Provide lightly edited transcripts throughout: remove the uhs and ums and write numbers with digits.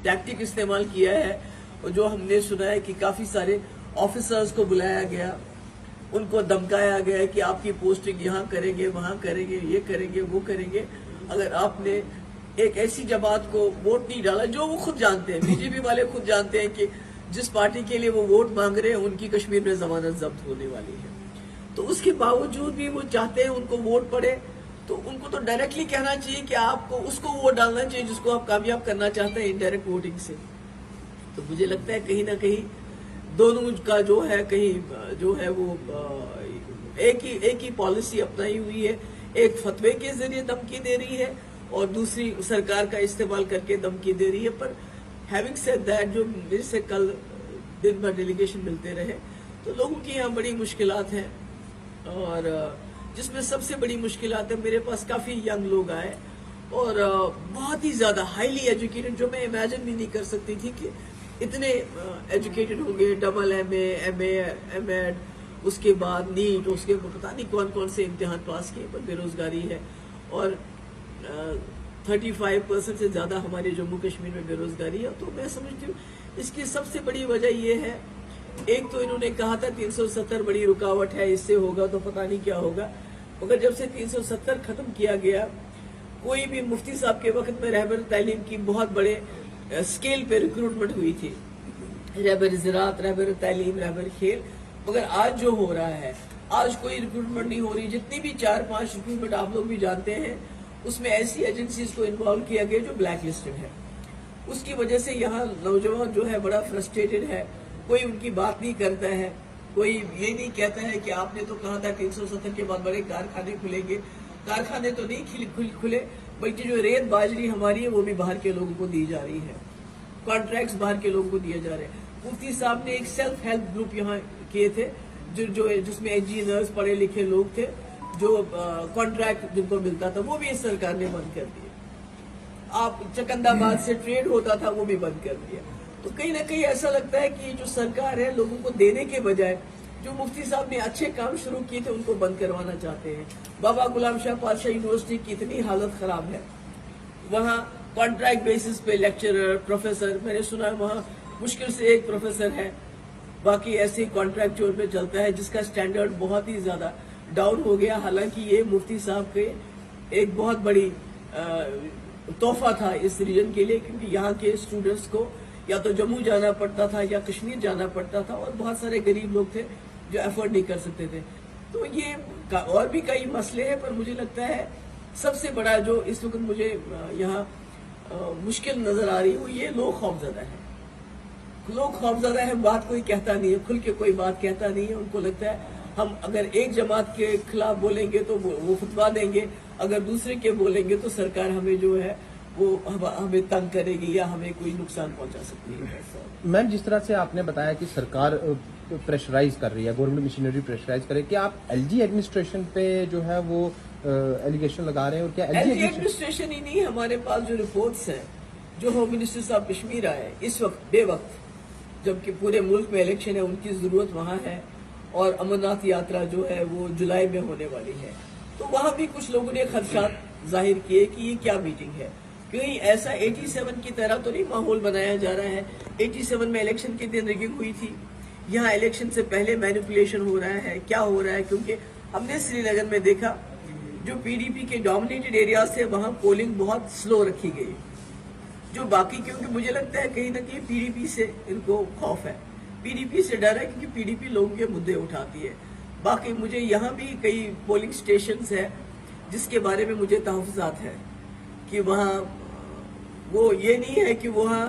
Tactic इस्तेमाल किया है, और जो हमने सुना है कि काफी सारे ऑफिसर्स को बुलाया गया, उनको धमकाया गया कि आपकी पोस्टिंग यहाँ करेंगे, वहां करेंगे, ये करेंगे, वो करेंगे, अगर आपने एक ऐसी जमात को वोट नहीं डाला, जो वो खुद जानते हैं, बीजेपी वाले खुद जानते हैं कि जिस पार्टी के लिए वो वोट मांग रहे हैं उनकी कश्मीर में जमानत जब्त होने वाली है, तो उसके बावजूद भी वो चाहते हैं उनको वोट पड़े, तो उनको तो डायरेक्टली कहना चाहिए कि आपको उसको वोट डालना चाहिए जिसको आप कामयाब करना चाहते हैं इनडायरेक्ट वोटिंग से। तो मुझे लगता है कहीं ना कहीं दोनों का जो है कहीं जो है वो एक ही पॉलिसी अपनाई हुई है, एक फतवे के जरिए धमकी दे रही है और दूसरी सरकार का इस्तेमाल करके धमकी दे रही है। पर हैविंग सेड दैट, जो मेरे से कल दिन भर डेलीगेशन मिलते रहे, तो लोगों की यहाँ बड़ी मुश्किलात हैं, और जिसमें सबसे बड़ी मुश्किलात है, मेरे पास काफी यंग लोग आए और बहुत ही ज्यादा हाईली एजुकेटेड, जो मैं इमेजिन भी नहीं कर सकती थी कि इतने एजुकेटेड होंगे, डबल MA, MA, M.Ed, उसके बाद नीट, उसके पता नहीं कौन कौन से इम्तिहान पास किए, पर बेरोजगारी है, और 35% से ज्यादा हमारे जम्मू कश्मीर में बेरोजगारी है। तो मैं समझती हूँ इसकी सबसे बड़ी वजह ये है, एक तो इन्होंने कहा था 370 बड़ी रुकावट है, इससे होगा तो पता नहीं क्या होगा, मगर जब से 370 खत्म किया गया, कोई भी मुफ्ती साहब के वक्त में रहबर तालीम की बहुत बड़े स्केल पे रिक्रूटमेंट हुई थी, रहबर ज़राअत, रहबर तालीम, रहबर खेल, मगर आज जो हो रहा है, आज कोई रिक्रूटमेंट नहीं हो रही। जितनी भी 4-5 रिक्रूटमेंट आप लोग भी जानते हैं, उसमें ऐसी एजेंसीज को इन्वॉल्व किया गया जो ब्लैक लिस्टेड है। उसकी वजह से यहाँ नौजवान जो है बड़ा फ्रस्ट्रेटेड है, कोई उनकी बात नहीं करता है, कोई ये नहीं कहता है कि आपने तो कहा था 370 के बाद बड़े कारखाने खुलेंगे, कारखाने तो नहीं खुले, बल्कि जो रेत बाजरी हमारी है वो भी बाहर के लोगों को दी जा रही है, कॉन्ट्रैक्ट्स बाहर के लोगों को दिए जा रहे हैं। मुफ्ती साहब ने एक सेल्फ हेल्प ग्रुप यहाँ किए थे, जिसमें इंजीनियर्स, पढ़े लिखे लोग थे, जो कॉन्ट्रैक्ट जिनको मिलता था वो भी इस सरकार ने बंद कर दिया। आप चकंदाबाद से ट्रेड होता था वो भी बंद कर दिया। तो कहीं ना कहीं ऐसा लगता है कि जो सरकार है लोगों को देने के बजाय जो मुफ्ती साहब ने अच्छे काम शुरू किए थे उनको बंद करवाना चाहते हैं। बाबा गुलाम शाह पातशाही यूनिवर्सिटी की इतनी हालत खराब है, वहाँ कॉन्ट्रैक्ट बेसिस पे लेक्चरर, प्रोफेसर, मैंने सुना है वहाँ मुश्किल से एक प्रोफेसर है, बाकी ऐसे कॉन्ट्रैक्चुअल पे चलता है, जिसका स्टैंडर्ड बहुत ही ज्यादा डाउन हो गया। हालांकि ये मुफ्ती साहब के एक बहुत बड़ी तोहफा था इस रीजन के लिए, क्योंकि यहाँ के स्टूडेंट्स को या तो जम्मू जाना पड़ता था या कश्मीर जाना पड़ता था, और बहुत सारे गरीब लोग थे जो एफोर्ड नहीं कर सकते थे। तो ये और भी कई मसले हैं, पर मुझे लगता है सबसे बड़ा जो इस वक्त मुझे यहाँ मुश्किल नजर आ रही है वो ये लोग खौफजदा है। लोग खौफजदा है, बात कोई कहता नहीं है, खुल के कोई बात कहता नहीं है। उनको लगता है हम अगर एक जमात के खिलाफ बोलेंगे तो वो फतवा देंगे, अगर दूसरे के बोलेंगे तो सरकार हमें जो है वो हमें तंग करेगी या हमें कोई नुकसान पहुंचा सकती है। मैम, जिस तरह से आपने बताया कि सरकार प्रेशराइज कर रही है, गवर्नमेंट मशीनरी प्रेशराइज करे, क्या आप LG एडमिनिस्ट्रेशन पे जो है वो एलिगेशन लगा रहे हैं? और क्या LG एडमिनिस्ट्रेशन ही नहीं, हमारे पास जो रिपोर्ट्स हैं, जो होम मिनिस्टर साहब कश्मीर आए इस वक्त बेवक्त, जबकि पूरे मुल्क में इलेक्शन है, उनकी जरूरत वहाँ है, और अमरनाथ यात्रा जो है वो जुलाई में होने वाली है, तो वहाँ भी कुछ लोगों ने खदशात जाहिर किए कि ये क्या मीटिंग है, कहीं ऐसा 87 की तरह तो नहीं माहौल बनाया जा रहा है। 87 में इलेक्शन के दिन रिगिंग हुई थी, यहाँ इलेक्शन से पहले मैनिपुलेशन हो रहा है, क्या हो रहा है? क्योंकि हमने श्रीनगर में देखा जो PDP के डोमिनेटेड एरियाज थे वहाँ पोलिंग बहुत स्लो रखी गई, जो बाकी, क्योंकि मुझे लगता है कहीं ना कहीं PDP से इनको खौफ है, PDP से डर है, क्योंकि PDP लोगों के मुद्दे उठाती है। बाकी मुझे यहाँ भी कई पोलिंग स्टेशंस है जिसके बारे में मुझे तहफ़्फ़ुज़ात है कि वहाँ वो ये नहीं है कि वहाँ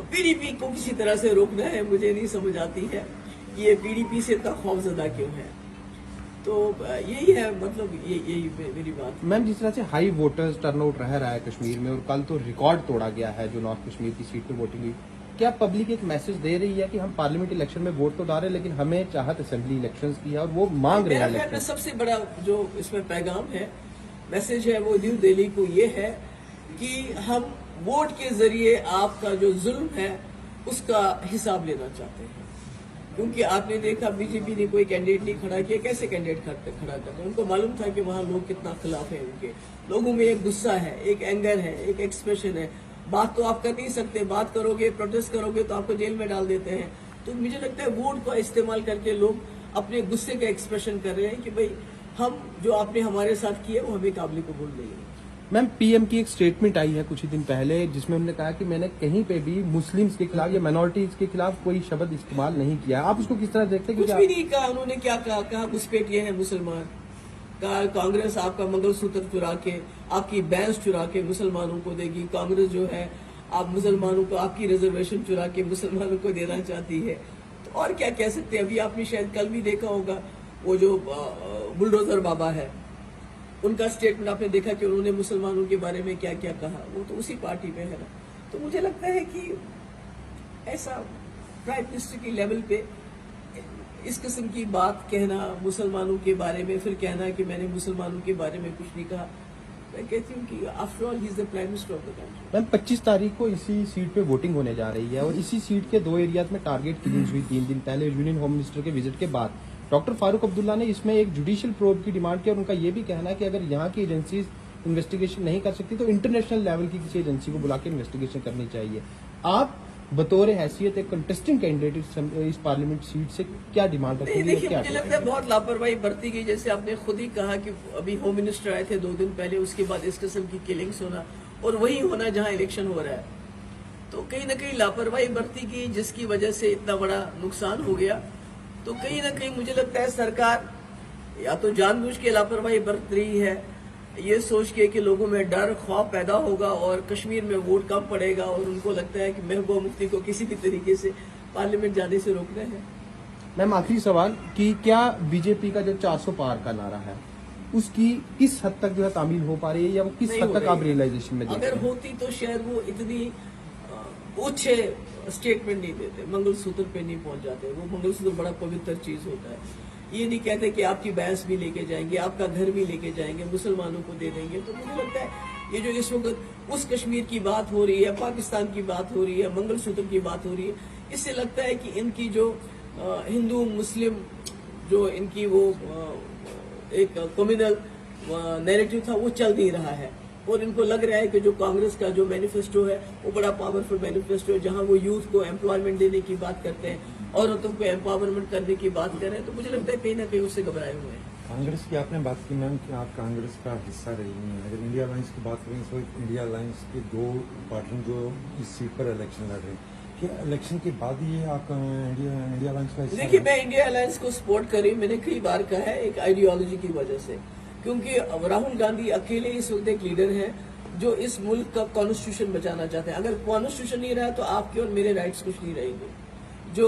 PDP को किसी तरह से रोकना है। मुझे नहीं समझ आती है कि ये PDP से इतना खौफजदा क्यों है। तो यही है, मतलब यही मेरी बात। मैम, जिस तरह से हाई वोटर्स टर्नआउट रहा है कश्मीर में, और कल तो रिकॉर्ड तोड़ा गया है जो नॉर्थ कश्मीर की सीट पे वोटिंग हुई, क्या पब्लिक एक मैसेज दे रही है कि हम पार्लियामेंट इलेक्शन में वोट तो डालें, लेकिन हमें चाहत असेंबली इलेक्शंस की है और वो मांग रहे हैं इलेक्शन? सबसे बड़ा जो इसमें पैगाम है, मैसेज है, वो न्यू दिल्ली को ये है कि हम वोट के जरिए आपका जो जुल्म है उसका हिसाब लेना चाहते हैं। क्योंकि आपने देखा बीजेपी ने कोई कैंडिडेट नहीं खड़ा किया, कैसे कैंडिडेट खड़ा करते? उनको मालूम था कि वहाँ लोग कितना खिलाफ है, उनके लोगों में एक गुस्सा है, एक एंगर है, एक एक्सप्रेशन है, बात तो आप कर नहीं सकते, बात करोगे प्रोटेस्ट करोगे तो आपको जेल में डाल देते हैं। तो मुझे लगता है वोट का इस्तेमाल करके लोग अपने गुस्से का एक्सप्रेशन कर रहे हैं कि भाई हम जो आपने हमारे साथ किया वो हमें काबिल कबूल नहीं है। मैम, पीएम की एक स्टेटमेंट आई है कुछ ही दिन पहले जिसमें उन्होंने कहा कि मैंने कहीं पे भी मुस्लिम्स के खिलाफ या माइनॉरिटीज के खिलाफ कोई शब्द इस्तेमाल नहीं किया। आप उसको किस तरह देखते हैं? कुछ भी नहीं कहा उन्होंने। क्या कहा घुसपैठिए हैं मुसलमान। कहा कांग्रेस आपका मंगलसूत्र चुरा के, आपकी बैंस चुरा के मुसलमानों को देगी। कांग्रेस जो है आप मुसलमानों को आपकी रिजर्वेशन चुरा के मुसलमानों को देना चाहती है। तो और क्या कह सकते हैं। अभी आपने शायद कल भी देखा होगा वो जो बुलडोजर बाबा है उनका स्टेटमेंट आपने देखा कि उन्होंने मुसलमानों के बारे में क्या क्या कहा। वो तो उसी पार्टी में है ना। तो मुझे लगता है कि ऐसा प्राइम मिनिस्टर की लेवल पे इस किस्म की बात कहना मुसलमानों के बारे में, फिर कहना कि मैंने मुसलमानों के बारे में कुछ नहीं कहा, मैं कहती हूँ कि after all he is the prime minister of the country. Ma'am, 25 तारीख को इसी सीट पे वोटिंग होने जा रही है और इसी सीट के 2 एरियाज में टारगेट किलिंग्स हुई 3 दिन पहले यूनियन होम मिनिस्टर के विजिट के बाद। डॉक्टर फारूक अब्दुल्ला ने इसमें एक जुडिशियल प्रोब की डिमांड की और उनका ये भी कहना है कि अगर यहाँ की एजेंसीज इन्वेस्टिगेशन नहीं कर सकती तो इंटरनेशनल लेवल की किसी एजेंसी को बुला के इन्वेस्टिगेशन करनी चाहिए। आप बतौर हैसियत एक कंटेस्टिंग कैंडिडेट इस पार्लियामेंट सीट से क्या डिमांड रखेंगे? देखिए, क्या मुझे लगता है बहुत लापरवाही बरती गई। जैसे आपने खुद ही कहा कि अभी होम मिनिस्टर आए थे 2 दिन पहले, उसके बाद इस किस्म की किलिंग्स होना और वही होना जहां इलेक्शन हो रहा है। तो कहीं ना कहीं लापरवाही बरती गई जिसकी वजह से इतना बड़ा नुकसान हो गया। तो कहीं ना कहीं मुझे लगता है सरकार या तो जानबूझ के लापरवाही बरत रही है, ये सोच के कि लोगों में डर खौफ पैदा होगा और कश्मीर में वोट कम पड़ेगा और उनको लगता है कि महबूबा मुफ्ती को किसी भी तरीके से पार्लियामेंट जाने से रोकना है। मैम, आखिरी सवाल कि क्या बीजेपी का जो 400 पार का नारा है उसकी किस हद तक जो है तामील हो पा रही है या वो किस नहीं हद हो तक रही आप है। रियलाइजेशन में देखते अगर हैं? होती तो शायद वो इतनी ऊंचे स्टेटमेंट नहीं देते, मंगलसूत्र पे नहीं पहुंच जाते। वो मंगलसूत्र बड़ा पवित्र चीज होता है। ये नहीं कहते कि आपकी भैंस भी लेके जाएंगे, आपका घर भी लेके जाएंगे, मुसलमानों को दे देंगे। तो मुझे लगता है ये जो इस वक्त उस कश्मीर की बात हो रही है, पाकिस्तान की बात हो रही है, मंगलसूत्र की बात हो रही है, इससे लगता है कि इनकी जो हिंदू मुस्लिम जो इनकी वो एक कम्युनल नैरेटिव था वो चल नहीं रहा है। और इनको लग रहा है कि जो कांग्रेस का जो मैनिफेस्टो है वो बड़ा पावरफुल मैनिफेस्टो है, जहां वो यूथ को एम्प्लॉयमेंट देने की बात करते हैं, औरतों को एम्पावरमेंट करने की बात कर रहे हैं। तो मुझे लगता है कहीं ना कहीं उससे घबराए हुए हैं। कांग्रेस की आपने बात की मैम कि आप कांग्रेस का हिस्सा रही हैं। अगर इंडिया अलायंस की बात करें तो इंडिया अलायंस के 2 पार्टी जो इस सीट पर इलेक्शन लड़ रहे हैं, क्या इलेक्शन के बाद ये आप इंडिया अलायंस का हिस्सा? देखिए, मैं इंडिया अलायंस को सपोर्ट कर रही हूँ। मैंने कई बार कहा है एक आइडियोलॉजी की वजह से, क्योंकि राहुल गांधी अकेले इस वक्त एक लीडर है जो इस मुल्क का कॉन्स्टिट्यूशन बचाना चाहते हैं। अगर कॉन्स्टिट्यूशन नहीं रहा तो आपके और मेरे राइट्स कुछ नहीं रहेंगे। जो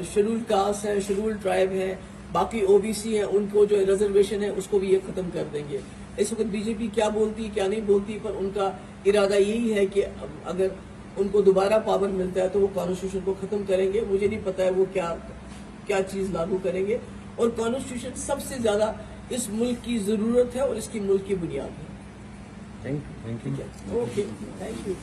शेड्यूल्ड कास्ट है, शेड्यूल्ड ट्राइब है, बाकी ओबीसी है, उनको जो रिजर्वेशन है उसको भी ये खत्म कर देंगे। इस वक्त बीजेपी क्या बोलती क्या नहीं बोलती, पर उनका इरादा यही है कि अगर उनको दोबारा पावर मिलता है तो वो कॉन्स्टिट्यूशन को खत्म करेंगे। मुझे नहीं पता है वो क्या चीज लागू करेंगे। और कॉन्स्टिट्यूशन सबसे ज्यादा इस मुल्क की जरूरत है और इसकी मुल्क की बुनियाद है। Thank you. Okay, thank you.